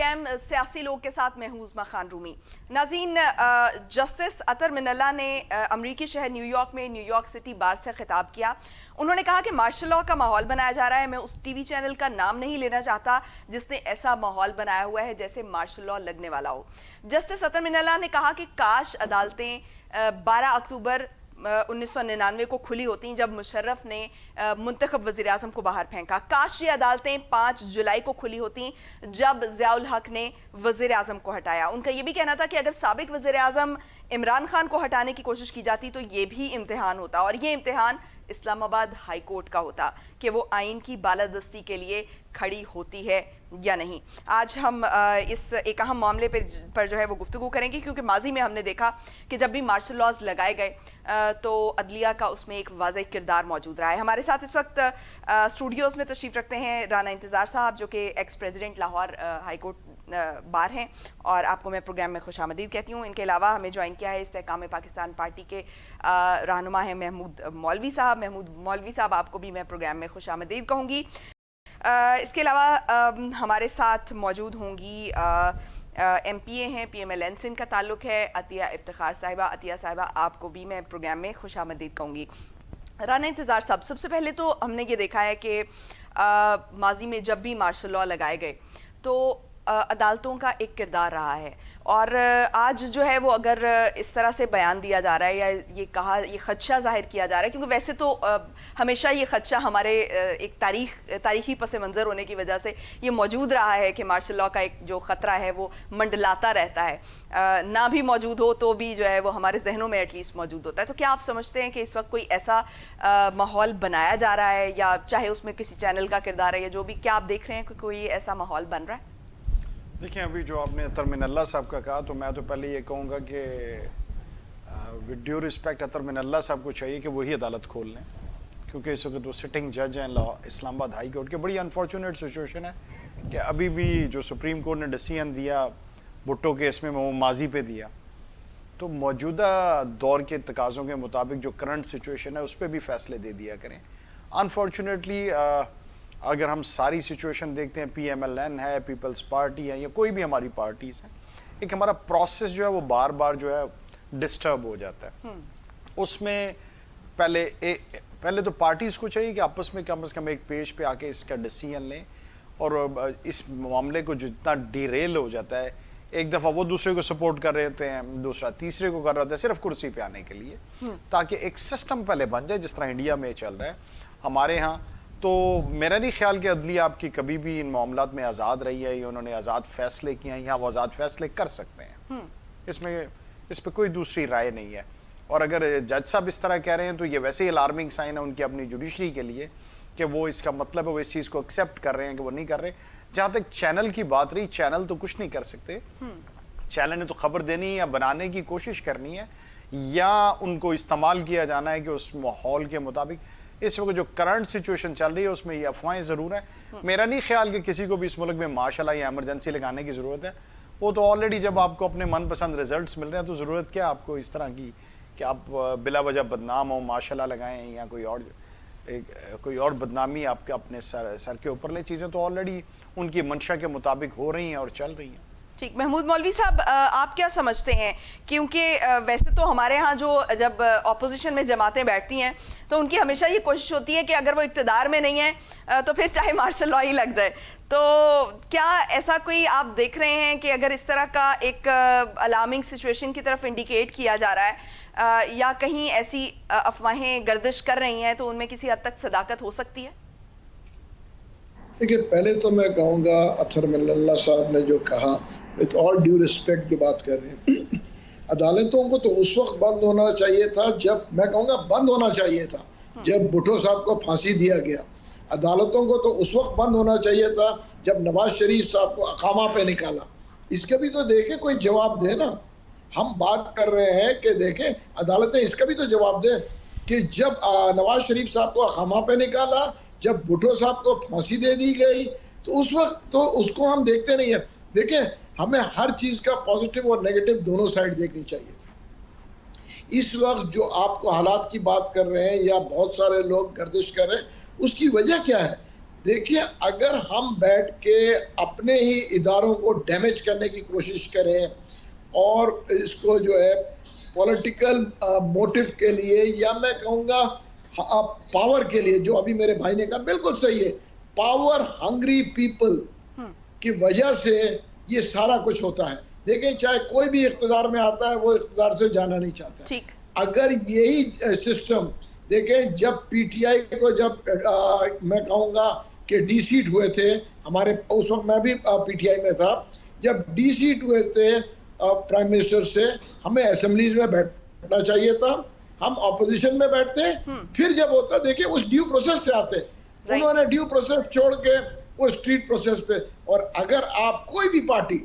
Programme سیاسی لوگ کے ساتھ میں ہوں عظمیٰ خان رومی۔ ناظرین، جسٹس اطہر من اللہ نے امریکی شہر نیو یارک میں نیو یارک سٹی بار سے خطاب کیا۔ انہوں نے کہا کہ مارشل لاء کا ماحول بنایا جا رہا ہے۔ میں اس ٹی وی چینل کا نام نہیں لینا چاہتا جس نے ایسا ماحول بنایا ہوا ہے جیسے مارشل لاء لگنے والا ہو۔ جسٹس اطہر من اللہ نے کہا کہ کاش عدالتیں 12 اکتوبر 1999 کو کھلی ہوتی جب مشرف نے منتخب وزیراعظم کو باہر پھینکا۔ کاش یہ عدالتیں 5 جولائی کو کھلی ہوتی جب ضیاء الحق نے وزیراعظم کو ہٹایا۔ ان کا یہ بھی کہنا تھا کہ اگر سابق وزیراعظم عمران خان کو ہٹانے کی کوشش کی جاتی تو یہ بھی امتحان ہوتا، اور یہ امتحان اسلام آباد ہائی کورٹ کا ہوتا کہ وہ آئین کی بالادستی کے لیے کھڑی ہوتی ہے یا نہیں۔ آج ہم اس ایک اہم معاملے پر جو ہے وہ گفتگو کریں گے، کیونکہ ماضی میں ہم نے دیکھا کہ جب بھی مارشل لاز لگائے گئے تو عدلیہ کا اس میں ایک واضح کردار موجود رہا ہے۔ ہمارے ساتھ اس وقت اسٹوڈیوز میں تشریف رکھتے ہیں رانا انتظار صاحب، جو کہ x president Lahore high court bar ہیں، اور آپ کو میں پروگرام میں خوش آمدید کہتی ہوں۔ ان کے علاوہ ہمیں جوائن کیا ہے استحکام پاکستان پارٹی کے رہنما ہیں محمود مولوی صاحب۔ محمود مولوی صاحب، آپ کو بھی میں پروگرام میں خوش آمدید کہوں گی۔ اس کے علاوہ ہمارے ساتھ موجود ہوں گی ایم پی اے ہیں، پی ایم ایل این سے ان کا تعلق ہے، عطیہ افتخار صاحبہ۔ عطیہ صاحبہ، آپ کو بھی میں پروگرام میں خوش آمدید کہوں گی۔ رانا انتظار صاحب، سب سے پہلے تو ہم نے یہ دیکھا ہے کہ ماضی میں جب بھی مارشل لاء لگائے گئے تو عدالتوں کا ایک کردار رہا ہے، اور آج جو ہے وہ اگر اس طرح سے بیان دیا جا رہا ہے یا یہ خدشہ ظاہر کیا جا رہا ہے، کیونکہ ویسے تو ہمیشہ یہ خدشہ ہمارے ایک تاریخی پس منظر ہونے کی وجہ سے یہ موجود رہا ہے کہ مارشل لاء کا ایک جو خطرہ ہے وہ منڈلاتا رہتا ہے، نہ بھی موجود ہو تو بھی جو ہے وہ ہمارے ذہنوں میں ایٹ لیسٹ موجود ہوتا ہے۔ تو کیا آپ سمجھتے ہیں کہ اس وقت کوئی ایسا ماحول بنایا جا رہا ہے، یا چاہے اس میں کسی چینل کا کردار ہے یا جو بھی، کیا آپ دیکھ رہے ہیں کہ کوئی ایسا ماحول بن رہا ہے؟ دیکھیں، ابھی جو آپ نے اطہر من اللہ صاحب کا کہا، تو میں تو پہلے یہ کہوں گا کہ ود ڈیو رسپیکٹ اطہر من اللہ صاحب کو چاہیے کہ وہی عدالت کھول لیں، کیونکہ اس وقت وہ سٹنگ جج ہیں اسلام آباد ہائی کورٹ کے۔ بڑی انفارچونیٹ سچویشن ہے کہ ابھی بھی جو سپریم کورٹ نے ڈیسیژن دیا بھٹو کیس میں وہ ماضی پہ دیا، تو موجودہ دور کے تقاضوں کے مطابق جو کرنٹ سچویشن ہے اس پہ بھی فیصلے دے دیا کریں۔ انفارچونیٹلی اگر ہم ساری سچویشن دیکھتے ہیں، پی ایم ایل این ہے، پیپلز پارٹی ہے، یا کوئی بھی ہماری پارٹیز ہیں، ایک ہمارا پروسیس جو ہے وہ بار بار جو ہے ڈسٹرب ہو جاتا ہے۔ اس میں پہلے تو پارٹیز کو چاہیے کہ آپس میں کم از کم ایک پیج پہ آ کے اس کا ڈیسیژن لیں، اور اس معاملے کو جتنا ڈیریل ہو جاتا ہے، ایک دفعہ وہ دوسرے کو سپورٹ کر رہے ہوتے ہیں، دوسرا تیسرے کو کر رہا ہوتا ہے صرف کرسی پہ آنے کے لیے، تاکہ ایک سسٹم پہلے بن جائے جس طرح انڈیا میں چل رہا ہے ہمارے ہاں۔ تو میرا نہیں خیال کہ عدلیہ آپ کی کبھی بھی ان معاملات میں آزاد رہی ہے، یا انہوں نے آزاد فیصلے کیے ہیں، یا وہ آزاد فیصلے کر سکتے ہیں، اس پہ کوئی دوسری رائے نہیں ہے۔ اور اگر جج صاحب اس طرح کہہ رہے ہیں تو یہ ویسے ہی الارمنگ سائن ہے ان کی اپنی جوڈیشری کے لیے، کہ وہ اس کا مطلب ہے وہ اس چیز کو ایکسیپٹ کر رہے ہیں کہ وہ نہیں کر رہے۔ جہاں تک چینل کی بات رہی، چینل تو کچھ نہیں کر سکتے، چینل نے تو خبر دینی یا بنانے کی کوشش کرنی ہے، یا ان کو استعمال کیا جانا ہے کہ اس ماحول کے مطابق اس وقت جو کرنٹ سچویشن چل رہی ہے اس میں یہ افواہیں ضرور ہیں۔ میرا نہیں خیال کہ کسی کو بھی اس ملک میں ماشاءاللہ یا ایمرجنسی لگانے کی ضرورت ہے، وہ تو آلریڈی جب آپ کو اپنے من پسند ریزلٹس مل رہے ہیں تو ضرورت کیا آپ کو اس طرح کی کہ آپ بلا وجہ بدنام ہو، ماشاءاللہ لگائیں، یا کوئی اور بدنامی آپ کے اپنے سر کے اوپر لے۔ چیزیں تو آلریڈی ان کی منشا کے مطابق ہو رہی ہیں اور چل رہی ہیں۔ ٹھیک، محمود مولوی صاحب، آپ کیا سمجھتے ہیں؟ کیونکہ ویسے تو ہمارے ہاں جو جب اپوزیشن میں جماعتیں بیٹھتی ہیں تو ان کی ہمیشہ یہ کوشش ہوتی ہے کہ اگر وہ اقتدار میں نہیں ہیں تو پھر چاہے مارشل لاء ہی لگ جائے، تو کیا ایسا کوئی آپ دیکھ رہے ہیں کہ اگر اس طرح کا ایک الارمنگ سچویشن کی طرف انڈیکیٹ کیا جا رہا ہے، یا کہیں ایسی افواہیں گردش کر رہی ہیں تو ان میں کسی حد تک صداقت ہو سکتی ہے؟ دیکھیے، پہلے تو میں کہوں گا اطہر من اللہ صاحب نے جو کہا، وتھ آل ڈیو ریسپیکٹ جو بات کر رہے ہیں، عدالتوں کو تو اس وقت بند ہونا چاہیے تھا جب، میں کہوں گا بند ہونا چاہیے تھا جب بھٹو صاحب کو پھانسی دیا گیا۔ عدالتوں کو تو اس وقت بند ہونا چاہیے تھا جب نواز شریف صاحب کو اقامہ پہ نکالا۔ اس کا بھی تو دیکھیں، کوئی جواب دے نا۔ ہم بات کر رہے ہیں کہ دیکھیں عدالتیں اس کا بھی تو جواب دیں کہ جب نواز شریف صاحب کو اقامہ پہ نکالا، جب بھٹو صاحب کو پھانسی دے دی گئی، تو اس وقت تو اس کو ہم دیکھتے نہیں ہیں۔ دیکھیں، ہمیں ہر چیز کا پازیٹیو اور نیگیٹو دونوں سائڈ دیکھنی چاہیے۔ اس وقت جو آپ کو حالات کی بات کر رہے ہیں یا بہت سارے لوگ گردش کر رہے ہیں، اس کی وجہ کیا ہے؟ دیکھیے اگر ہم بیٹھ کے اپنے ہی اداروں کو ڈیمیج کرنے کی کوشش کریں اور اس کو جو ہے پولیٹیکل موٹیو کے لیے یا میں کہوں گا پاور کے لیے، جو ابھی میرے بھائی نے کہا بالکل صحیح ہے، پاور ہنگری پیپل کی وجہ سے یہ سارا کچھ ہوتا ہے. دیکھیں چاہے کوئی بھی اقتدار میں آتا ہے وہ اقتدار سے جانا نہیں چاہتا. ٹھیک. اگر یہی سسٹم دیکھیں جب پی ٹی آئی کو جب میں کہوں گا کہ ڈی سیٹ ہوئے تھے ہمارے، اس وقت میں بھی پی ٹی آئی میں تھا، جب ڈی سیٹ ہوئے تھے پرائم منسٹر سے، ہمیں اسمبلیز میں بیٹھنا چاہیے تھا، ہم اپوزیشن میں بیٹھتے، پھر جب ہوتا دیکھیں اس ڈیو پروسیس سے آتے، انہوں نے ڈیو پروسیس چھوڑ کے وہ اسٹریٹ پروسیس پہ. اور اگر آپ کوئی بھی پارٹی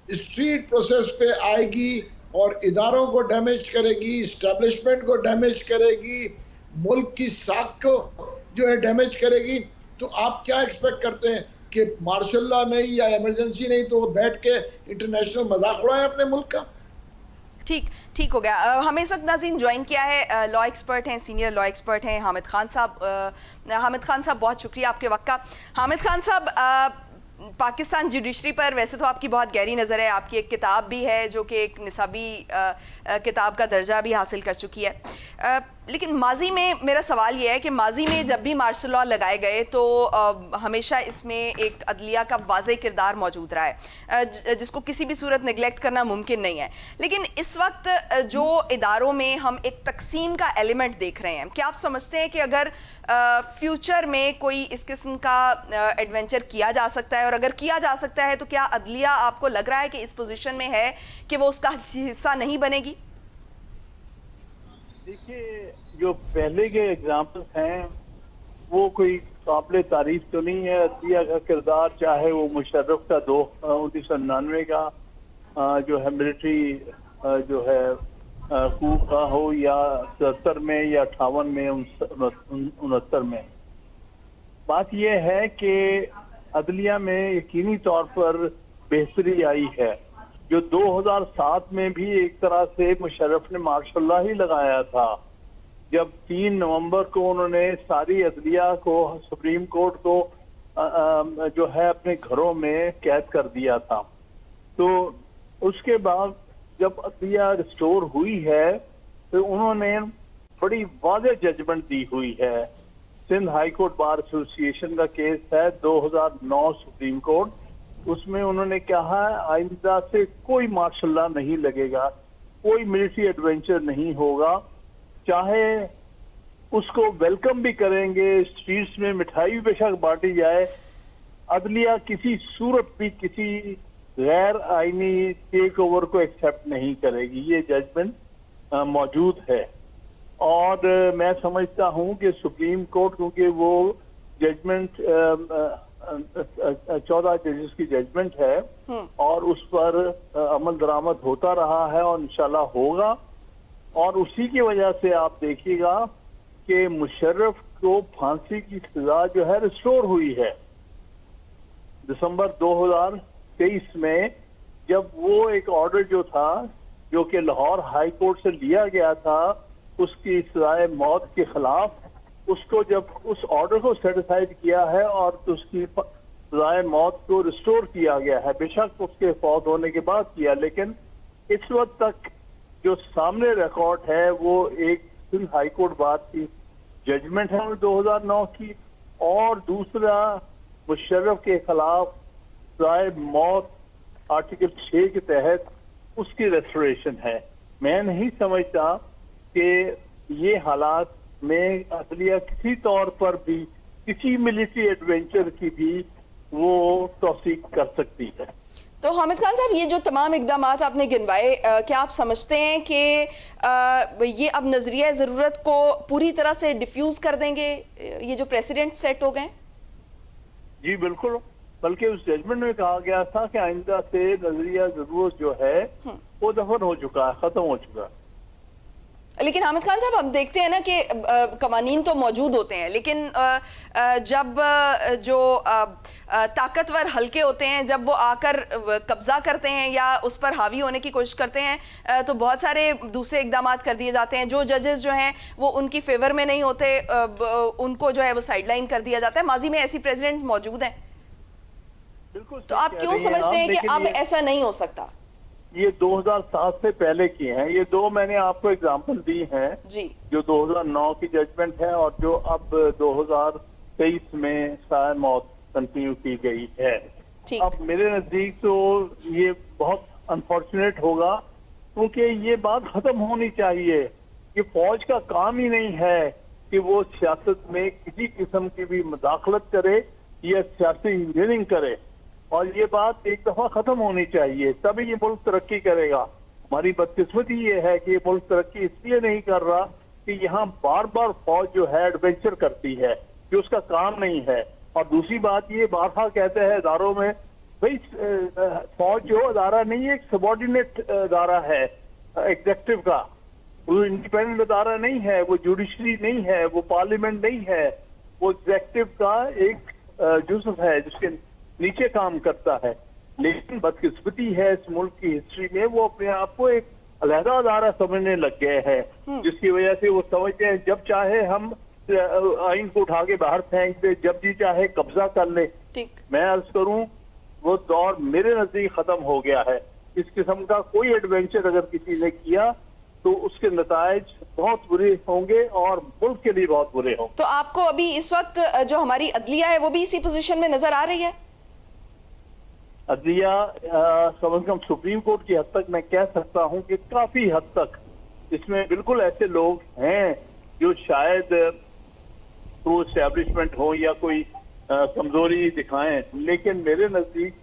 اسٹریٹ پروسیس پہ آئے گی اور اداروں کو ڈیمیج کرے گی، اسٹیبلشمنٹ کو ڈیمیج کرے گی، ملک کی ساکھ کو جو ہے ڈیمیج کرے گی، تو آپ کیا ایکسپیکٹ کرتے ہیں کہ مارشل لا نہیں یا ایمرجنسی نہیں تو وہ بیٹھ کے انٹرنیشنل مذاق اڑائیں اپنے ملک کا؟ ٹھیک ہو گیا. ہمیں اس وقت ناظرین جوائن کیا ہے لا ایکسپرٹ ہیں، سینئر لا ایکسپرٹ ہیں حامد خان صاحب. حامد خان صاحب بہت شکریہ آپ کے وقت کا. حامد خان صاحب، پاکستان جوڈیشری پر ویسے تو آپ کی بہت گہری نظر ہے، آپ کی ایک کتاب بھی ہے جو کہ ایک نصابی کتاب کا درجہ بھی حاصل کر چکی ہے، لیکن ماضی میں میرا سوال یہ ہے کہ ماضی میں جب بھی مارشل لا لگائے گئے تو ہمیشہ اس میں ایک عدلیہ کا واضح کردار موجود رہا ہے جس کو کسی بھی صورت نیگلیکٹ کرنا ممکن نہیں ہے. لیکن اس وقت جو اداروں میں ہم ایک تقسیم کا ایلیمنٹ دیکھ رہے ہیں، کیا آپ سمجھتے ہیں کہ اگر فیوچر میں کوئی اس قسم کا ایڈونچر کیا جا سکتا ہے، اور اگر کیا جا سکتا ہے تو کیا عدلیہ آپ کو لگ رہا ہے کہ اس پوزیشن میں ہے کہ وہ اس کا حصہ نہیں بنے گی؟ دیکھیے جو پہلے کے ایگزامپلس ہیں وہ کوئی قابل تعریف تو نہیں ہے. عدلیہ کا کردار چاہے وہ مشرف کا 1999 کا جو ہے ملٹری جو ہے کو کا ہو، یا 77 میں یا 58 میں 69 میں، بات یہ ہے کہ عدلیہ میں یقینی طور پر بہتری آئی ہے. جو 2007 میں بھی ایک طرح سے مشرف نے مارشل لا ہی لگایا تھا، جب 3 نومبر کو انہوں نے ساری عدلیہ کو، سپریم کورٹ کو جو ہے اپنے گھروں میں قید کر دیا تھا. تو اس کے بعد جب عدلیہ ریسٹور ہوئی ہے تو انہوں نے بڑی واضح ججمنٹ دی ہوئی ہے. سندھ ہائی کورٹ بار ایسوسی ایشن کا کیس ہے 2009 سپریم کورٹ، اس میں انہوں نے کہا آئندہ سے کوئی مارشل لا نہیں لگے گا، کوئی ملٹری ایڈونچر نہیں ہوگا، چاہے اس کو ویلکم بھی کریں گے، اسٹریٹس میں مٹھائی بھی بے شک بانٹی جائے، عدلیہ کسی صورت بھی کسی غیر آئینی ٹیک اوور کو ایکسیپٹ نہیں کرے گی. یہ ججمنٹ موجود ہے، اور میں سمجھتا ہوں کہ سپریم کورٹ کیونکہ وہ ججمنٹ 14 ججز کی ججمنٹ ہے اور اس پر عمل درآمد ہوتا رہا ہے اور انشاءاللہ ہوگا، اور اسی کی وجہ سے آپ دیکھیے گا کہ مشرف کو پھانسی کی سزا جو ہے ریسٹور ہوئی ہے. دسمبر 2023 میں جب وہ ایک آرڈر جو تھا جو کہ لاہور ہائی کورٹ سے لیا گیا تھا اس کی سزائے موت کے خلاف، اس کو جب اس آرڈر کو سیٹیسفائڈ کیا ہے اور اس کی سزائے موت کو ریسٹور کیا گیا ہے. بے شک اس کے فوت ہونے کے بعد کیا، لیکن اس وقت تک جو سامنے ریکارڈ ہے وہ ایک سندھ ہائی کورٹ بار کی ججمنٹ ہے 2009 کی، اور دوسرا مشرف کے خلاف سزائے موت آرٹیکل 6 کے تحت اس کی ریسٹوریشن ہے. میں نہیں سمجھتا کہ یہ حالات میں عدلیہ کسی طور پر بھی کسی ملٹری ایڈونچر کی بھی وہ توثیق کر سکتی ہے. تو حامد خان صاحب، یہ جو تمام اقدامات آپ نے گنوائے، کیا آپ سمجھتے ہیں کہ یہ اب نظریہ ضرورت کو پوری طرح سے ڈیفیوز کر دیں گے، یہ جو پریسیڈنٹ سیٹ ہو گئے؟ جی بالکل، بلکہ اس ججمنٹ میں کہا گیا تھا کہ آئندہ سے نظریہ ضرورت جو ہے وہ دفن ہو چکا ہے، ختم ہو چکا ہے. لیکن حامد خان صاحب اب دیکھتے ہیں نا کہ قوانین تو موجود ہوتے ہیں، لیکن جب جو طاقتور حلقے ہوتے ہیں جب وہ آ کر قبضہ کرتے ہیں یا اس پر حاوی ہونے کی کوشش کرتے ہیں تو بہت سارے دوسرے اقدامات کر دیے جاتے ہیں. جو ججز جو ہیں وہ ان کی فیور میں نہیں ہوتے، ان کو جو ہے وہ سائیڈ لائن کر دیا جاتا ہے. ماضی میں ایسی پریزیڈنٹ موجود ہیں، بالکل. تو آپ کیوں سمجھتے ہیں کہ اب ایسا نہیں ہو سکتا؟ یہ 2007 سے پہلے کی ہیں، یہ دو میں نے آپ کو اگزامپل دی ہیں جی، جو 2009 کی ججمنٹ ہے اور جو اب 2023 میں سائے موت کنٹینیو کی گئی ہے. اب میرے نزدیک تو یہ بہت انفارچونیٹ ہوگا، کیونکہ یہ بات ختم ہونی چاہیے. یہ فوج کا کام ہی نہیں ہے کہ وہ سیاست میں کسی قسم کی بھی مداخلت کرے یا سیاسی انجینئرنگ کرے، اور یہ بات ایک دفعہ ختم ہونی چاہیے، تبھی یہ ملک ترقی کرے گا. ہماری بدقسمتی یہ ہے کہ یہ ملک ترقی اس لیے نہیں کر رہا کہ یہاں بار بار فوج جو ہے ایڈونچر کرتی ہے، کہ اس کا کام نہیں ہے. اور دوسری بات یہ بارہا کہتے ہیں اداروں میں، بھئی فوج جو ادارہ نہیں ہے، ایک سبارڈینیٹ ادارہ ہے ایگزیکٹو کا، وہ انڈیپینڈنٹ ادارہ نہیں ہے، وہ جوڈیشری نہیں ہے، وہ پارلیمنٹ نہیں ہے، وہ ایگزیکٹو کا ایک جزو ہے جس کے نیچے کام کرتا ہے. لیکن بدقسمتی ہے اس ملک کی ہسٹری میں وہ اپنے آپ کو ایک علیحدہ ادارہ سمجھنے لگ گئے ہیں، جس کی وجہ سے وہ سمجھتے ہیں جب چاہے ہم آئین کو اٹھا کے باہر پھینک دے، جب جی چاہے قبضہ کر لے. میں عرض کروں وہ دور میرے نزدیک ختم ہو گیا ہے. اس قسم کا کوئی ایڈونچر اگر کسی نے کیا تو اس کے نتائج بہت برے ہوں گے اور ملک کے لیے بہت برے ہوں گے. تو آپ کو ابھی اس وقت جو ہماری عدلیہ ہے وہ بھی اسی پوزیشن میں نظر آ رہی ہے؟ عدلیہ کم از کم سپریم کورٹ کی حد تک میں کہہ سکتا ہوں کہ کافی حد تک اس میں بالکل ایسے لوگ ہیں جو شاید تو اسٹیبلشمنٹ ہو یا کوئی کمزوری دکھائیں، لیکن میرے نزدیک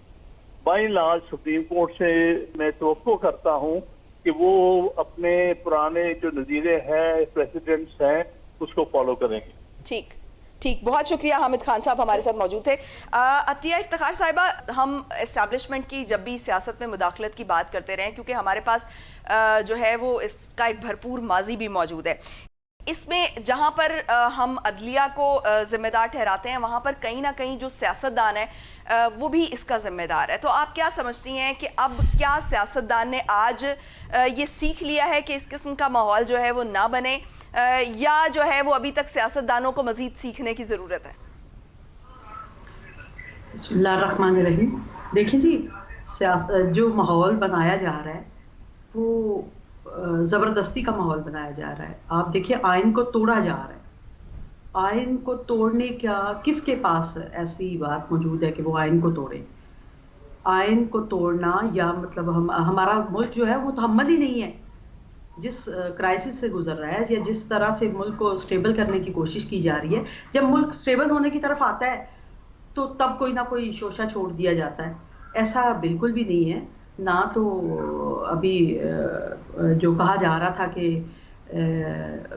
بائی لارج سپریم کورٹ سے میں توقع کرتا ہوں کہ وہ اپنے پرانے جو نظریے ہیں پریسیڈنٹس ہیں اس کو فالو کریں گے. ٹھیک، بہت شکریہ. حامد خان صاحب ہمارے ساتھ موجود تھے. عطیہ افتخار صاحبہ، ہم اسٹیبلشمنٹ کی جب بھی سیاست میں مداخلت کی بات کرتے رہے کیونکہ ہمارے پاس جو ہے وہ اس کا ایک بھرپور ماضی بھی موجود ہے. اس میں جہاں پر ہم عدلیہ کو ذمہ دار ٹھہراتے ہیں وہاں پر کہیں نہ کہیں جو سیاستدان ہے وہ بھی اس کا ذمہ دار ہے. تو آپ کیا سمجھتی ہیں کہ اب کیا سیاستدان نے آج یہ سیکھ لیا ہے کہ اس قسم کا ماحول جو ہے وہ نہ بنے، یا جو ہے وہ ابھی تک سیاستدانوں کو مزید سیکھنے کی ضرورت ہے؟ بسم اللہ الرحمن الرحیم. دیکھیں جی، جو ماحول بنایا جا رہا ہے وہ زبردستی کا ماحول بنایا جا رہا ہے. آپ دیکھیں آئین کو توڑا جا رہا ہے. آئین کو توڑنے کا کس کے پاس ایسی بات موجود ہے کہ وہ آئین کو توڑے؟ آئین کو توڑنا یا مطلب ہمارا ملک جو ہے وہ تحمل ہی نہیں ہے. جس کرائسس سے گزر رہا ہے یا جس طرح سے ملک کو سٹیبل کرنے کی کوشش کی جا رہی ہے، جب ملک سٹیبل ہونے کی طرف آتا ہے تو تب کوئی نہ کوئی شوشہ چھوڑ دیا جاتا ہے. ایسا بالکل بھی نہیں ہے. نہ تو ابھی جو کہا جا رہا تھا کہ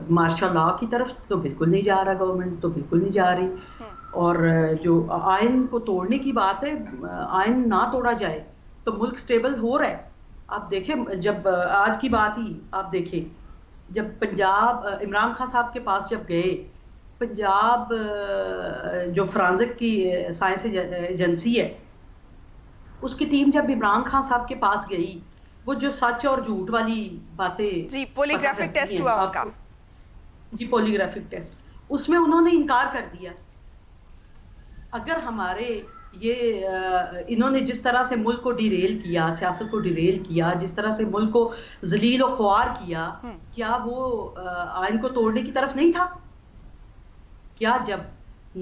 مارشل لاء کی طرف تو بالکل نہیں جا رہا، گورنمنٹ تو بالکل نہیں جا رہی. اور جو آئین کو توڑنے کی بات ہے، آئین نہ توڑا جائے تو ملک سٹیبل ہو رہا ہے. آپ دیکھیں جب آج کی بات ہی آپ دیکھیں، جب پنجاب عمران خان صاحب کے پاس جب گئے، پنجاب جو فرانزک کی سائنس ایجنسی ہے اس کی ٹیم جب عمران خان صاحب کے پاس گئی، وہ جو سچ اور جھوٹ والی باتیں، جی پولیگرافک ٹیسٹ ہوا ان کا، جی پولیگرافک ٹیسٹ، اس میں انہوں نے انکار کر دیا. اگر ہمارے یہ انہوں نے جس طرح سے ملک کو ڈیریل کیا، سیاست کو ڈیریل کیا، جس طرح سے ملک کو ذلیل و خوار کیا، کیا وہ آئین کو توڑنے کی طرف نہیں تھا؟ کیا جب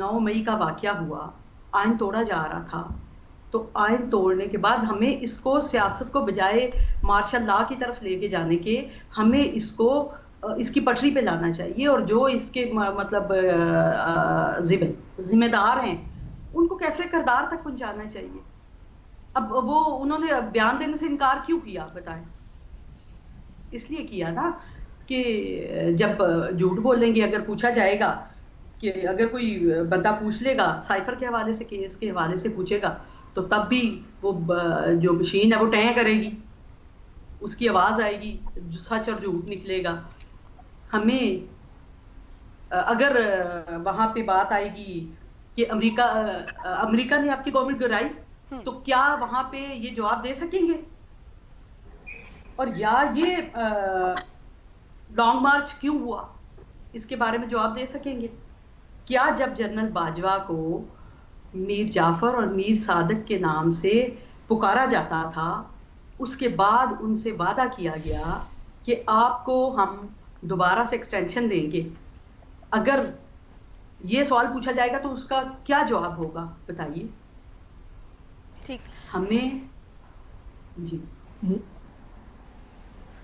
9 مئی کا واقعہ ہوا آئین توڑا جا رہا تھا تو آئین توڑنے کے بعد ہمیں اس کو سیاست کو بجائے مارشل لاء کی طرف لے کے جانے کے ہمیں اس کو اس کی پٹری پہ لانا چاہیے، اور جو اس کے مطلب ذمہ دار ہیں ان کو کیفر کردار تک پہنچانا چاہیے. اب وہ انہوں نے بیان دینے سے انکار کیوں کیا بتائیں؟ اس لیے کیا نا کہ جب جھوٹ بولیں گے، اگر پوچھا جائے گا کہ اگر کوئی بندہ پوچھ لے گا سائفر کے حوالے سے، کیس کے حوالے سے پوچھے گا تو تب بھی وہ جو مشین ہے وہ ٹیں کرے گی، اس کی آواز آئے گی، جو سچ اور جھوٹ نکلے گا. ہمیں اگر وہاں پہ بات آئے گی کہ امریکہ نے آپ کی گورنمنٹ گرائی تو کیا وہاں پہ یہ جواب دے سکیں گے؟ اور یا یہ لانگ مارچ کیوں ہوا اس کے بارے میں جواب دے سکیں گے؟ کیا جب جنرل باجوہ کو میر جعفر اور میر صادق کے نام سے پکارا جاتا تھا، اس کے بعد ان سے وعدہ کیا گیا کہ آپ کو ہم دوبارہ سے ایکسٹینشن دیں گے، اگر یہ سوال پوچھا جائے گا تو اس کا کیا جواب ہوگا بتائیے؟ ٹھیک، ہمیں جی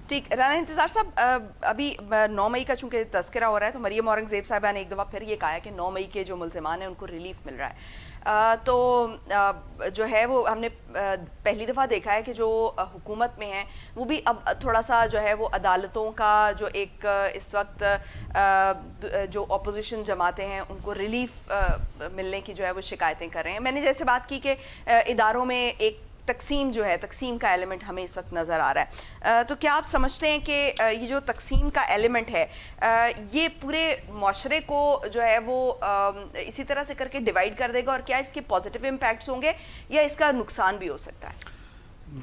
ٹھیک رانا انتظار صاحب، ابھی 9 مئی کا چونکہ تذکرہ ہو رہا ہے تو مریم اورنگزیب صاحبہ نے ایک دفعہ پھر یہ کہا ہے کہ 9 مئی کے جو ملزمان ہیں ان کو ریلیف مل رہا ہے، تو جو ہے وہ ہم نے پہلی دفعہ دیکھا ہے کہ جو حکومت میں ہیں وہ بھی اب تھوڑا سا جو ہے وہ عدالتوں کا جو ایک اس وقت جو اپوزیشن جماعتیں ہیں ان کو ریلیف ملنے کی جو ہے وہ شکایتیں کر رہے ہیں. میں نے جیسے بات کی کہ اداروں میں ایک تقسیم جو ہے، تقسیم کا ایلیمنٹ ہمیں اس وقت نظر آ رہا ہے، تو کیا آپ سمجھتے ہیں کہ یہ جو تقسیم کا ایلیمنٹ ہے یہ پورے معاشرے کو جو ہے وہ اسی طرح سے کر کے ڈیوائیڈ کر دے گا، اور کیا اس کے پازیٹیو امپیکٹس ہوں گے یا اس کا نقصان بھی ہو سکتا ہے؟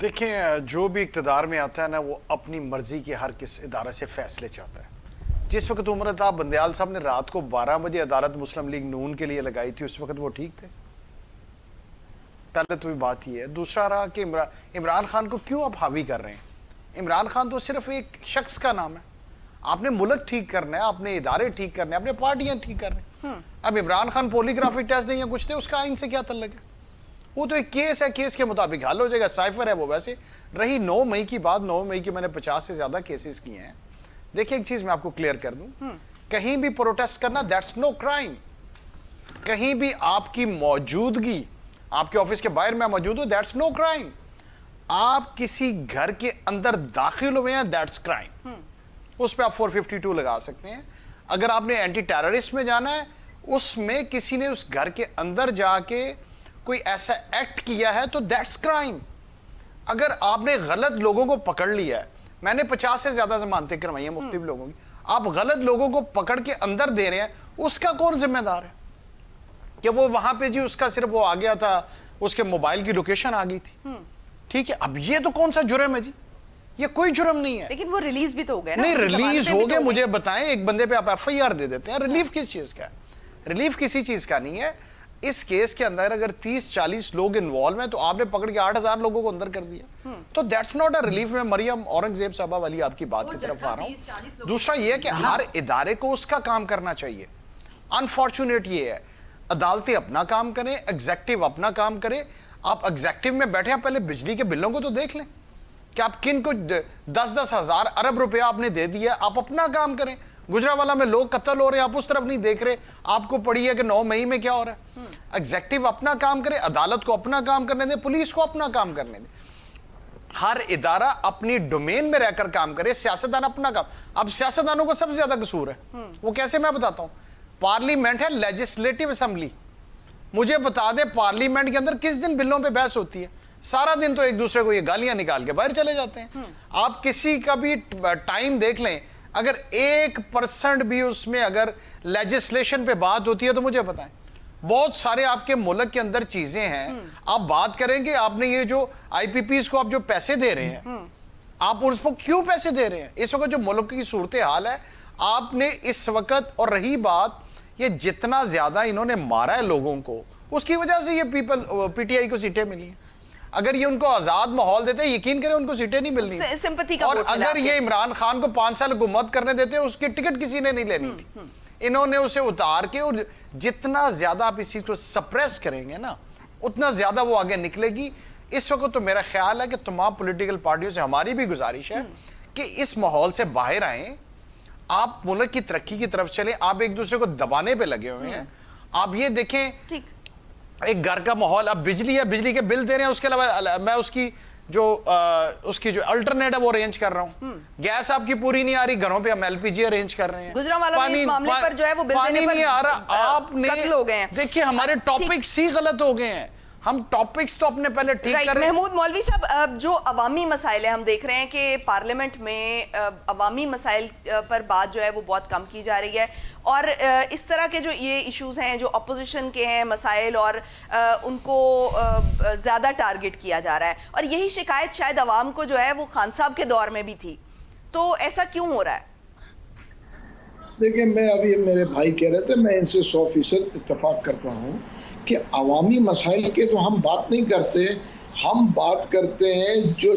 دیکھیں، جو بھی اقتدار میں آتا ہے نا وہ اپنی مرضی کے ہر کس ادارے سے فیصلے چاہتا ہے. جس وقت عمر الطاف بندیال صاحب نے رات کو 12 بجے عدالت مسلم لیگ نون کے لیے لگائی تھی، اس وقت وہ ٹھیک تھے؟ پہلے تو بات یہ ہے. دوسرا رہا کہ عمران خان کو کیوں آپ حاوی کر رہے ہیں؟ عمران خان تو صرف ایک شخص کا نام ہے. آپ نے ملک ٹھیک کرنا ہے، آپ نے ادارے ٹھیک کرنے ہیں، آپ نے پارٹیاں ٹھیک کرنے ہیں. اب عمران خان پولیگرافک ٹیسٹ دیں یا کچھ دیں، اس کا آئین سے کیا تعلق ہے؟ وہ تو ایک کیس ہے، کیس کے مطابق حل ہو جائے گا، سائفر ہے وہ. ویسے رہی 9 مئی کی بات، 9 مئی کی میں نے 50 سے زیادہ کیسز کیے ہیں. دیکھیں ایک چیز میں آپ کو کلیئر کر دوں، کہیں بھی پروٹیسٹ کرنا دیٹس نو کرائم. کہیں بھی آپ کی موجودگی، آپ کے آفس کے باہر میں موجود ہوں، دیٹس نو کرائم. آپ کسی گھر کے اندر داخل ہوئے ہیں، دیٹس کرائم. اس پہ آپ 452 لگا سکتے ہیں. اگر آپ نے اینٹی ٹیررسٹ میں جانا ہے، اس میں کسی نے اس گھر کے اندر جا کے کوئی ایسا ایکٹ کیا ہے تو دیٹس کرائم. اگر آپ نے غلط لوگوں کو پکڑ لیا ہے، میں نے 50 سے زیادہ ضمانتیں کروائی ہیں مختلف لوگوں کی، آپ غلط لوگوں کو پکڑ کے اندر دے رہے ہیں، اس کا کون ذمہ دار ہے؟ کہ وہ وہاں پہ جی اس کا صرف وہ آ گیا تھا، اس کے موبائل کی لوکیشن آ گئی تھی، ٹھیک ہے. اب یہ تو کون سا جرم ہے جی؟ یہ کوئی جرم نہیں ہے. لیکن وہ ریلیز بھی تو ہو گئے نا. نہیں ریلیز ہو گئے، مجھے بتائیں، ایک بندے پہ آپ FIR دے دیتے ہیں، ریلیف کس چیز کا ہے؟ ریلیف کسی چیز کا نہیں ہے. اس کیس کے اندر اگر 30-40 لوگ انوالو ہیں تو آپ نے پکڑ کے 8000 لوگوں کو اندر کر دیا، تو دیٹس ناٹ اے ریلیف. میں مریم اورنگزیب صاحبہ والی آپ کی بات کی طرف آ رہا ہوں. دوسرا یہ ہے کہ ہر ادارے کو اس کا کام کرنا چاہیے. انفارچونیٹ یہ ہے، عدالتیں اپنا کام کریں، ایگزیکٹو اپنا کام کرے. آپ ایگزیکٹو میں بیٹھے ہیں، پہلے بجلی کے بلوں کو تو دیکھ لیں کہ آپ کن کو 10-10 ہزار ارب روپیہ آپ نے دے دیا. آپ اپنا کام کریں. گجرانوالہ میں لوگ قتل ہو رہے ہیں، آپ اس طرف نہیں دیکھ رہے. آپ کو پڑی ہے کہ 9 مئی میں کیا ہو رہا ہے. ایگزیکٹو اپنا کام کرے، عدالت کو اپنا کام کرنے دیں، پولیس کو اپنا کام کرنے دیں. ہر ادارہ اپنی ڈومین میں رہ کر کام کرے. سیاستدان اپنا کام. اب سیاستدانوں کو سب سے زیادہ قصور ہے. وہ کیسے؟ میں بتاتا ہوں. پارلیمنٹ ہے، لیجسلیٹو اسمبلی. مجھے بتا دیں پارلیمنٹ کے اندر کس دن بلوں پہ بحث ہوتی ہے؟ سارا دن تو ایک دوسرے کو یہ گالیاں نکال کے باہر چلے جاتے ہیں. آپ کسی کا بھی ٹائم دیکھ لیں، اگر 1% بھی اس میں اگر لیجسلیشن پہ بات ہوتی ہے تو مجھے بتائیں. بہت سارے آپ کے ملک کے اندر چیزیں ہیں. آپ بات کریں گے، آپ نے یہ جو IPPs کو آپ جو پیسے دے رہے ہیں، آپ اس کو کیوں پیسے دے رہے ہیں؟ اس وقت جو ملک کی صورتحال ہے، آپ نے اس وقت، اور رہی بات یہ جتنا زیادہ انہوں نے مارا ہے لوگوں کو، اس کی وجہ سے یہ PTI کو سیٹیں ملی ہیں. اگر یہ ان کو آزاد ماحول دیتے، یقین کریں ان کو سیٹیں نہیں ملنی. اور اگر یہ عمران خان کو 5 سال حکومت کرنے دیتے، اس کی ٹکٹ کسی نے نہیں لینی تھی. انہوں نے اسے اتار کے، اور جتنا زیادہ آپ اس چیز کو سپریس کریں گے نا، اتنا زیادہ وہ آگے نکلے گی. اس وقت تو میرا خیال ہے کہ تمام پولیٹیکل پارٹیوں سے ہماری بھی گزارش ہے کہ اس ماحول سے باہر آئیں، آپ ملک کی ترقی کی طرف چلیں. آپ ایک دوسرے کو دبانے پہ لگے ہوئے ہیں. آپ یہ دیکھیں ایک گھر کا ماحول، اب بجلی ہے، بجلی کے بل دے رہے ہیں، اس کے علاوہ میں اس کی جو الٹرنیٹ ہے وہ ارینج کر رہا ہوں. گیس آپ کی پوری نہیں آ رہی، گھروں پہ ہم LPG ارینج کر رہے ہیں. گجرانوالہ میں اس معاملے پر جو ہے وہ بل دینے پر نہیں آ رہا. آپ نے قتل ہو گئے ہیں. دیکھیے ہمارے ٹاپکس ہی غلط ہو گئے ہیں. ہم ٹاپکس تو اپنے پہلے ٹھیک کریں. محمود مولوی صاحب، جو عوامی مسائل ہیں ہم دیکھ رہے ہیں کہ پارلیمنٹ میں عوامی مسائل پر بات جو ہے وہ بہت کم کی جا رہی ہے، اور اس طرح کے جو یہ ایشوز ہیں جو اپوزیشن کے ہیں مسائل، اور ان کو زیادہ ٹارگٹ کیا جا رہا ہے، اور یہی شکایت شاید عوام کو جو ہے وہ خان صاحب کے دور میں بھی تھی، تو ایسا کیوں ہو رہا ہے؟ دیکھیں، میں ابھی میرے بھائی کہہ رہے تھے، میں ان سے 100% اتفاق کرتا ہوں کہ عوامی مسائل کے تو ہم بات نہیں کرتے، ہم بات کرتے ہیں جو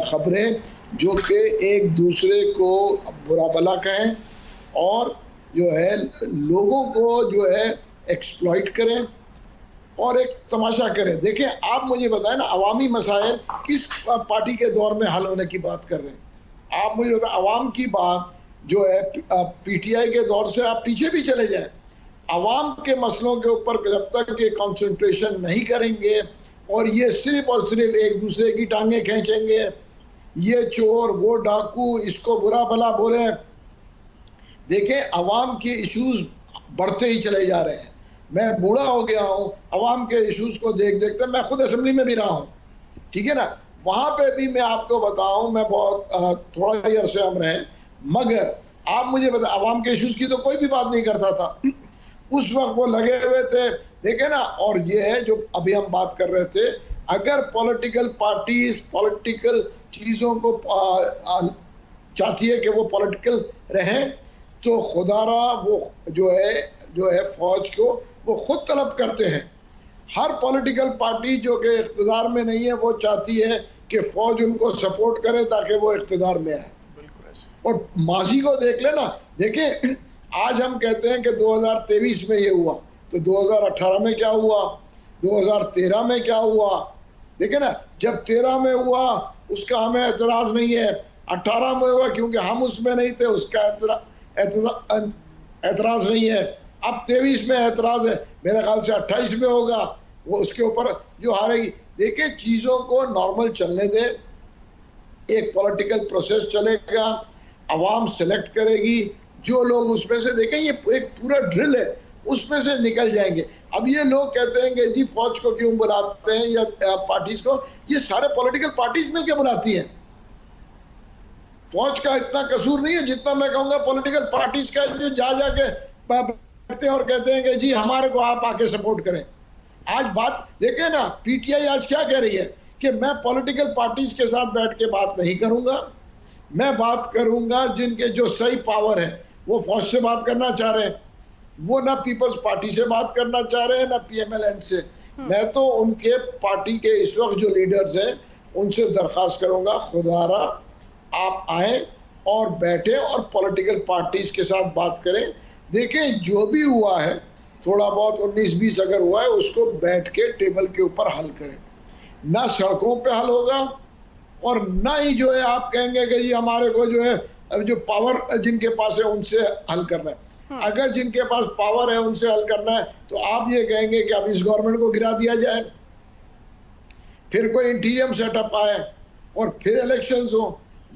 خبریں جو کہ ایک دوسرے کو برا بھلا کہیں اور جو ہے لوگوں کو جو ہے ایکسپلائٹ کریں اور ایک تماشا کریں. دیکھیں، آپ مجھے بتائیں نا، عوامی مسائل کس پارٹی کے دور میں حل ہونے کی بات کر رہے ہیں؟ آپ مجھے بتائیں، عوام کی بات جو ہے پی ٹی آئی کے دور سے آپ پیچھے بھی چلے جائیں، عوام کے مسئلوں کے اوپر جب تک یہ کنسنٹریشن نہیں کریں گے اور یہ صرف اور صرف ایک دوسرے کی ٹانگیں کھینچیں گے، یہ چور وہ ڈاکو اس کو برا بھلا بولیں. دیکھیں، عوام کے ایشوز بڑھتے ہی چلے جا رہے ہیں. میں بوڑھا ہو گیا ہوں عوام کے ایشوز کو دیکھ دیکھتے، میں خود اسمبلی میں بھی رہا ہوں، ٹھیک ہے نا، وہاں پہ بھی میں آپ کو بتاؤں، میں بہت تھوڑا ہی عرصے ہم رہے، مگر آپ مجھے بتائیں عوام کے ایشوز کی تو کوئی بھی بات نہیں کرتا تھا. اس وقت وہ لگے ہوئے تھے، دیکھیں نا. اور یہ ہے جو ابھی ہم بات کر رہے تھے، اگر پولیٹیکل پارٹیز پولیٹیکل چیزوں کو چاہتی ہے کہ وہ پولیٹیکل رہیں، تو خدا را وہ جو ہے فوج کو وہ خود طلب کرتے ہیں. ہر پولیٹیکل پارٹی جو کہ اقتدار میں نہیں ہے وہ چاہتی ہے کہ فوج ان کو سپورٹ کرے تاکہ وہ اقتدار میں آئے. اور ماضی کو دیکھ لیں نا، دیکھیں آج ہم کہتے ہیں کہ 2023 میں یہ ہوا، تو 2018 میں کیا ہوا، 2013 میں کیا ہوا. دیکھیں نا، جب 13 میں ہوا اس کا ہمیں اعتراض نہیں ہے، 18 میں ہوا کیونکہ ہم اس میں نہیں تھے اس کا اعتراض نہیں ہے، اب 23 میں اعتراض ہے، میرے خیال سے 28 میں ہوگا، وہ اس کے اوپر جو ہارے گی. دیکھیں، چیزوں کو نارمل چلنے دیں، ایک پولیٹیکل پروسیس چلے گا، عوام سلیکٹ کرے گی جو لوگ اس میں سے، دیکھیں یہ ایک پورا ڈرل ہے، اس میں سے نکل جائیں گے. اب یہ لوگ کہتے ہیں کہ جی فوج کو کیوں بلاتے ہیں یا پارٹیز کو، یہ سارے پولیٹیکل پارٹیز مل کے بلاتی ہیں. فوج کا اتنا قصور نہیں ہے جتنا میں کہوں گا پولیٹیکل پارٹیز کا، جو جا کے بیٹھتے ہیں اور کہتے ہیں کہ جی ہمارے کو آپ آ کے سپورٹ کریں. آج بات دیکھیں نا، پی ٹی آئی آج کیا کہہ رہی ہے کہ میں پولیٹیکل پارٹیز کے ساتھ بیٹھ کے بات نہیں کروں گا، میں بات کروں گا جن کے جو صحیح پاور ہے. وہ فوج سے بات کرنا چاہ رہے ہیں، وہ نہ پیپلز پارٹی سے بات کرنا چاہ رہے ہیں نہ پی ایم ایل این سے. میں تو ان کے پارٹی کے اس وقت جو لیڈرز ہیں ان سے درخواست کروں گا، خدا را آپ آئیں اور بیٹھیں اور پولیٹیکل پارٹیز کے ساتھ بات کریں. دیکھیں جو بھی ہوا ہے تھوڑا بہت 19-20 اگر ہوا ہے اس کو بیٹھ کے ٹیبل کے اوپر حل کریں. نہ سڑکوں پہ حل ہوگا اور نہ ہی جو ہے آپ کہیں گے کہ جی ہمارے کو جو ہے جو پاور جن کے پاس ہے ان سے حل کرنا ہے. اگر جن کے پاس پاور ہے ان سے حل کرنا ہے تو آپ یہ کہیں گے کہ اب اس گورنمنٹ کو گرا دیا جائے، پھر کوئی انٹیریم سیٹ اپ آئے اور پھر الیکشنز ہوں.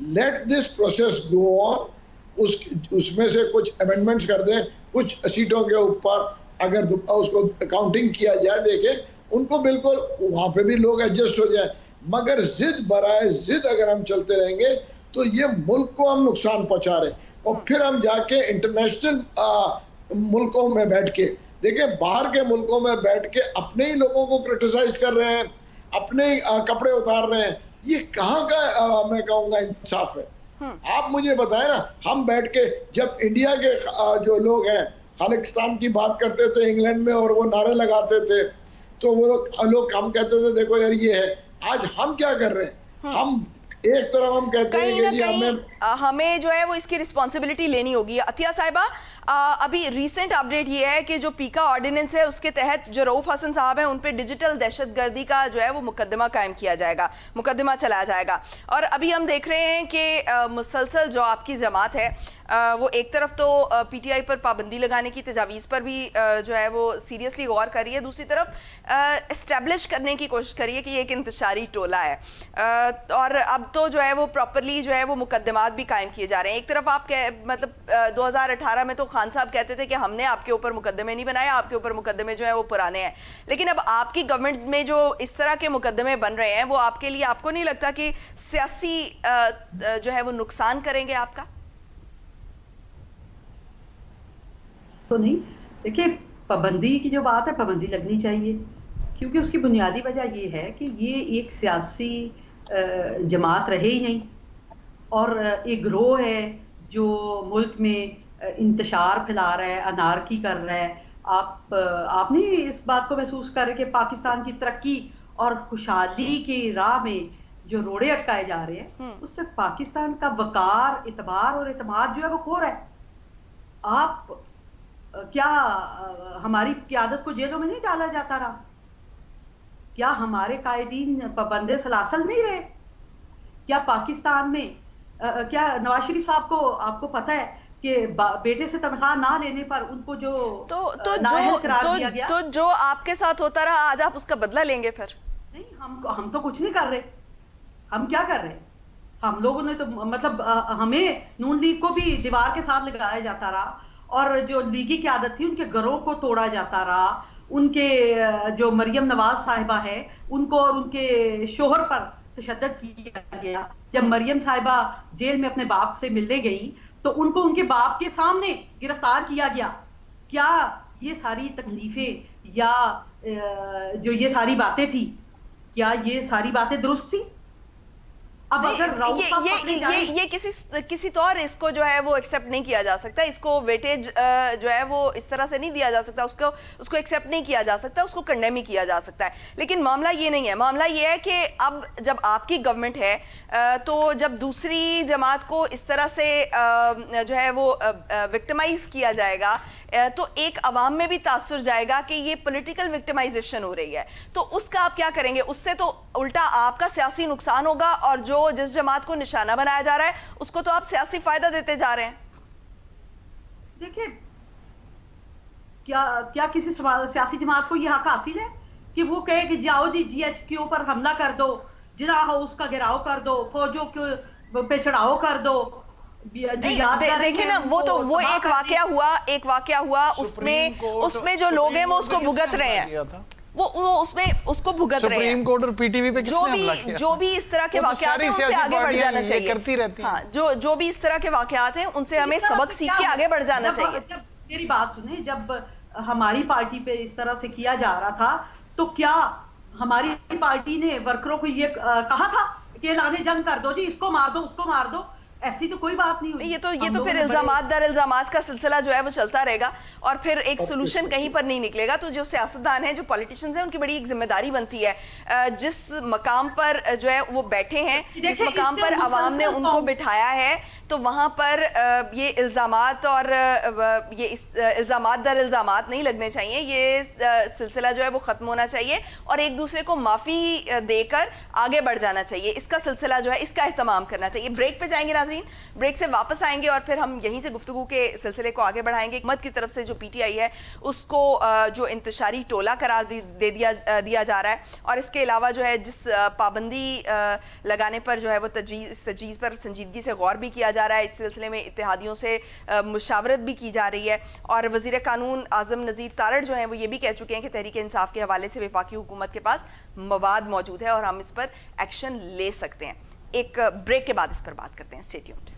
لیٹ دس پروسیس گو آن. اس میں سے کچھ امینڈمنٹس کر دیں، کچھ سیٹوں کے اوپر اگر اس کو کاؤنٹنگ کیا جائے، دیکھیں ان کو بالکل وہاں پہ بھی لوگ ایڈجسٹ ہو جائیں. مگر ضد برائے ضد اگر ہم چلتے رہیں گے تو یہ ملک کو ہم نقصان پہنچا رہے ہیں. اور پھر ہم جا کے انٹرنیشنل ملکوں میں بیٹھ کے، دیکھیں باہر کے ملکوں میں بیٹھ کے اپنے ہی لوگوں کو کرٹیسائز کر رہے ہیں، اپنے ہی کپڑے اتار رہے ہیں. یہ کہاں کا میں کہوں گا انصاف ہے؟ آپ مجھے بتائیں نا، ہم بیٹھ کے جب انڈیا کے جو لوگ ہیں خالقستان کی بات کرتے تھے انگلینڈ میں اور وہ نعرے لگاتے تھے تو وہ لوگ ہم کہتے تھے دیکھو یار یہ ہے. آج ہم کیا کر رہے ہیں؟ ہم ایک طرف ہم کہتے ہیں کہ جی ہمیں جو ہے وہ اس کی رسپانسبلٹی لینی ہوگی. عطیہ صاحبہ، ابھی ریسنٹ اپڈیٹ یہ ہے کہ جو پیکا آرڈیننس ہے اس کے تحت جو رؤوف حسن صاحب ہیں ان پہ ڈیجیٹل دہشت گردی کا جو ہے وہ مقدمہ قائم کیا جائے گا، مقدمہ چلایا جائے گا. اور ابھی ہم دیکھ رہے ہیں کہ مسلسل جو آپ کی جماعت ہے وہ ایک طرف تو پی ٹی آئی پر پابندی لگانے کی تجاویز پر بھی جو ہے وہ سیریسلی غور کر رہی ہے، دوسری طرف اسٹیبلش کرنے کی کوشش کر رہی ہے کہ یہ ایک انتشاری ٹولہ ہے. اور اب تو جو ہے وہ پراپرلی جو ہے وہ مقدمات تعلقات بھی قائم کیے جا رہے ہیں. ایک طرف آپ مطلب 2018 میں تو خان صاحب کہتے تھے کہ ہم نے آپ کے اوپر مقدمے نہیں بنائے, آپ کے اوپر مقدمے جو ہیں وہ پرانے ہیں, لیکن اب آپ کی گورنمنٹ میں جو اس طرح کے مقدمے بن رہے ہیں وہ آپ کے لیے, آپ کو نہیں لگتا کہ سیاسی جو ہے وہ نقصان کریں گے آپ کا؟ تو نہیں, دیکھیں پابندی کی جو بات ہے, پابندی لگنی چاہیے, کیونکہ اس کی بنیادی وجہ یہ ہے کہ یہ ایک سیاسی جماعت رہے ہی نہیں, اور ایک گروہ ہے جو ملک میں انتشار پھیلا رہا ہے, انارکی کر رہا ہے. آپ نے اس بات کو محسوس کر رہے کہ پاکستان کی ترقی اور خوشحالی کی راہ میں جو روڑے اٹکائے جا رہے ہیں, اس سے پاکستان کا وقار, اعتبار اور اعتماد جو ہے وہ کھو رہا ہے. آپ کیا ہماری قیادت کو جیلوں میں نہیں ڈالا جاتا رہا؟ کیا ہمارے قائدین پابند سلاسل نہیں رہے؟ کیا پاکستان میں کیا نواز شریف صاحب کو, آپ کو پتہ ہے کہ بیٹے سے تنخواہ نہ لینے پر ان کو جو نااہل قرار دیا گیا, تو جو آپ کے ساتھ ہوتا رہا آج آپ اس کا بدلہ لیں گے پھر؟ نہیں, ہم تو کچھ نہیں کر رہے. ہم کیا کر رہے ہیں؟ ہم لوگوں نے تو مطلب ہمیں نون لیگ کو بھی دیوار کے ساتھ لگایا جاتا رہا, اور جو لیگی قیادت تھی ان کے گھروں کو توڑا جاتا رہا, ان کے جو مریم نواز صاحبہ ہے ان کو اور ان کے شوہر پر تشدد کیا گیا. جب مریم صاحبہ جیل میں اپنے باپ سے ملنے گئیں تو ان کو ان کے باپ کے سامنے گرفتار کیا گیا. کیا یہ ساری تکلیفیں یا جو یہ ساری باتیں تھی, کیا یہ ساری باتیں درست تھی؟ اب اگر یہ کسی طور اس کو جو ہے وہ ایکسیپٹ نہیں کیا جا سکتا, اس کو ویٹیج جو ہے وہ اس طرح سے نہیں دیا جا سکتا, اس کو ایکسیپٹ نہیں کیا جا سکتا, اس کو کنڈیم ہی کیا جا سکتا ہے. لیکن معاملہ یہ نہیں ہے, معاملہ یہ ہے کہ اب جب آپ کی گورنمنٹ ہے تو جب دوسری جماعت کو اس طرح سے جو ہے وہ وکٹمائز کیا جائے گا تو ایک عوام میں بھی تاثر جائے گا کہ یہ پولیٹیکل وکٹمائزیشن ہو رہی ہے. تو اس کا آپ کیا کریں گے؟ اس سے تو الٹا آپ کا سیاسی نقصان ہوگا, اور جس جماعت کو نشانہ بنایا جا رہا ہے اس کو تو آپ سیاسی فائدہ دیتے جا رہے ہیں. دیکھیں, کیا کسی سیاسی جماعت کو یہ حق حاصل ہے کہ وہ کہے کہ جاؤ جی جی ایچ کیو پر حملہ کر دو, جناح ہاؤس کا گھیراؤ کر دو, فوجوں پہ چڑھاؤ کر دو؟ دیکھیں نا, وہ ایک واقعہ ہوا, اس میں جو لوگ ہیں وہ اس کو بھگت رہے ہیں, وہ اس کو بھگت رہے ہیں. سپریم کورٹ اور پی ٹی وی پہ کس نے حملہ کیا؟ جو بھی اس طرح کے واقعات ہیں ان سے آگے بڑھ جانا چاہیے. ہاں, جو بھی اس طرح کے واقعات ہیں ان سے ہمیں سبق سیکھ کے آگے بڑھ جانا چاہیے. میری بات سنیں, جب ہماری پارٹی پہ اس طرح سے کیا جا رہا تھا تو کیا ہماری پارٹی نے ورکروں کو یہ کہا تھا کہ اعلان جنگ کر دو جی, اس کو مار دو, اس کو مار دو؟ ایسی تو کوئی بات نہیں ہوئی. یہ تو پھر الزامات در الزامات کا سلسلہ جو ہے وہ چلتا رہے گا, اور پھر ایک سولوشن کہیں پر نہیں نکلے گا. تو جو سیاستدان ہیں, جو پولیٹیشینز ہیں, ان کی بڑی ایک ذمہ داری بنتی ہے, جس مقام پر جو ہے وہ بیٹھے ہیں, جس مقام پر عوام نے ان کو بٹھایا ہے, تو وہاں پر یہ الزامات اور یہ الزامات در الزامات نہیں لگنے چاہیے. یہ سلسلہ جو ہے وہ ختم ہونا چاہیے اور ایک دوسرے کو معافی دے کر آگے بڑھ جانا چاہیے. اس کا سلسلہ جو ہے اس کا اہتمام کرنا چاہیے. بریک پہ جائیں گے ناظرین, بریک سے واپس آئیں گے اور پھر ہم یہیں سے گفتگو کے سلسلے کو آگے بڑھائیں گے. حکومت کی طرف سے جو پی ٹی آئی ہے اس کو جو انتشاری ٹولہ قرار دے دیا جا رہا ہے, اور اس کے علاوہ جو ہے جس پابندی لگانے پر جو ہے وہ تجویز پر سنجیدگی سے غور بھی کیا جا رہا ہے, اس سلسلے میں اتحادیوں سے مشاورت بھی کی جا رہی ہے. اور وزیر قانون اعظم نذیر تارڑ جو ہیں وہ یہ بھی کہہ چکے ہیں کہ تحریک انصاف کے حوالے سے وفاقی حکومت کے پاس مواد موجود ہے اور ہم اس پر ایکشن لے سکتے ہیں. ایک بریک کے بعد اس پر بات کرتے ہیں. Stay tuned.